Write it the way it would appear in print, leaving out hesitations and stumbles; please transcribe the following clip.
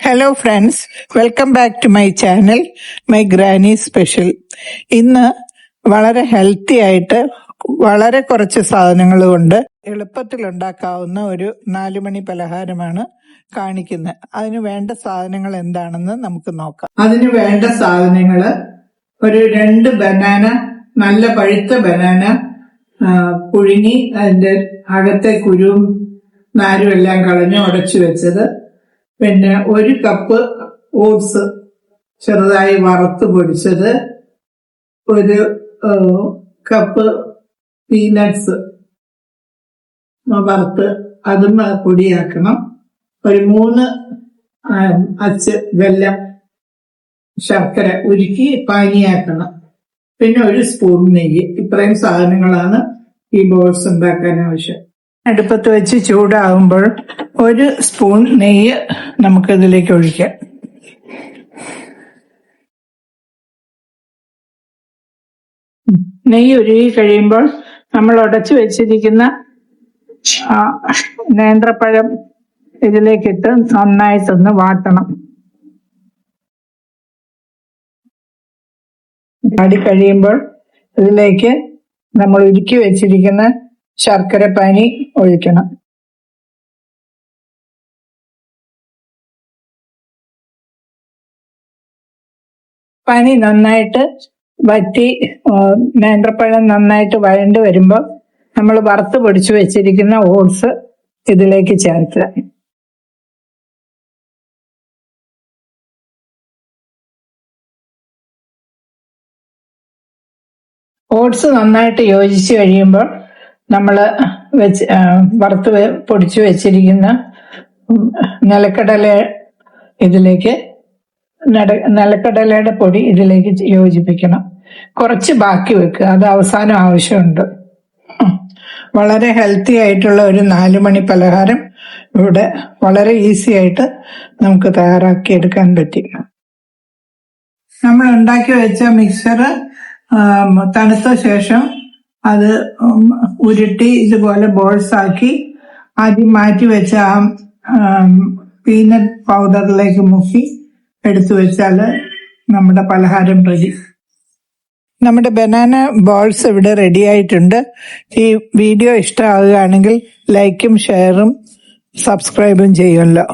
Hello friends, welcome back to my channel my granny special. ഇന്ന് വളരെ healthy ആയിട്ട് വളരെ കുറച്ച് സാധനങ്ങൾ കൊണ്ട് എളുപ്പത്തിൽ ഉണ്ടാക്കാവുന്ന ഒരു 4 മണി പലഹാരമാണ് കാണിക്കുന്നത്. അതിന് വേണ്ട സാധനങ്ങൾ എന്താണെന്ന് നമുക്ക് നോക്കാം. അതിന് വേണ്ട സാധനങ്ങൾ: ഒരു 2 ബനാന, നല്ല പഴുത്ത ബനാന പുഴുങ്ങി അതിന്റെ അകത്തെ കുരുവും നാരും എല്ലാം കളഞ്ഞ് ഉടച്ചു വെച്ചത്, പിന്നെ 1 കപ്പ് ഓട്സ് ചെറുതായി വറുത്ത് പൊടിച്ചത്, 1 കപ്പ് പീനട്സ് വറുത്ത് അതും പൊടിയാക്കണം, ഒരു 3 അച്ച് വെല്ലം ശർക്കര ഉരുക്കി പാനിയാക്കണം, പിന്നെ 1 സ്പൂൺ നെയ്യ്. ഇത്രയും സാധനങ്ങളാണ് ഈ ബോൾസ് ഉണ്ടാക്കാൻ ആവശ്യം. അടുപ്പത്ത് വെച്ച് ചൂടാകുമ്പോൾ 1 സ്പൂൺ നെയ്യ് നമുക്കിതിലേക്ക് ഒഴിക്കാം. നെയ്യ് ഉരുകി കഴിയുമ്പോൾ നമ്മൾ ഉടച്ചു വെച്ചിരിക്കുന്ന നേന്ത്രപ്പഴം ഇതിലേക്കിട്ട് നന്നായിട്ടൊന്ന് വാട്ടണം. വാടി കഴിയുമ്പോൾ ഇതിലേക്ക് നമ്മൾ ഉരുക്കി വെച്ചിരിക്കുന്ന ശർക്കര പാനി ഒഴിക്കണം. പാനി നന്നായിട്ട് വറ്റി നേന്ത്രപ്പഴം നന്നായിട്ട് വഴണ്ട് വരുമ്പോൾ നമ്മൾ വറുത്ത് പൊടിച്ചു വെച്ചിരിക്കുന്ന ഓട്സ് ഇതിലേക്ക് ചേർക്കുക. ഓട്സ് നന്നായിട്ട് യോജിച്ച് കഴിയുമ്പോൾ നമ്മൾ വറുത്ത് പൊടിച്ചു വെച്ചിരിക്കുന്ന നിലക്കടലയുടെ പൊടി ഇതിലേക്ക് യോജിപ്പിക്കണം. കുറച്ച് ബാക്കി വെക്കുക, അത് അവസാനം ആവശ്യമുണ്ട്. വളരെ ഹെൽത്തി ആയിട്ടുള്ള ഒരു 4 മണി പലഹാരം ഇവിടെ വളരെ ഈസി ആയിട്ട് നമുക്ക് തയ്യാറാക്കി എടുക്കാൻ പറ്റി. നമ്മൾ ഉണ്ടാക്കി വെച്ച മിക്സർ തണുത്ത ശേഷം അത് ഉരുട്ടി ഇതുപോലെ ബോൾസ് ആക്കി ആദ്യം മാറ്റി വെച്ച പീനട്ട് പൗഡറിലേക്ക് മുക്കി എടുത്തു വെച്ചാൽ നമ്മുടെ പലഹാരം റെഡി. നമ്മുടെ ബനാന ബോൾസ് ഇവിടെ റെഡി ആയിട്ടുണ്ട്. ഈ വീഡിയോ ഇഷ്ടമാവുകയാണെങ്കിൽ ലൈക്കും ഷെയറും സബ്സ്ക്രൈബും ചെയ്യുമല്ലോ.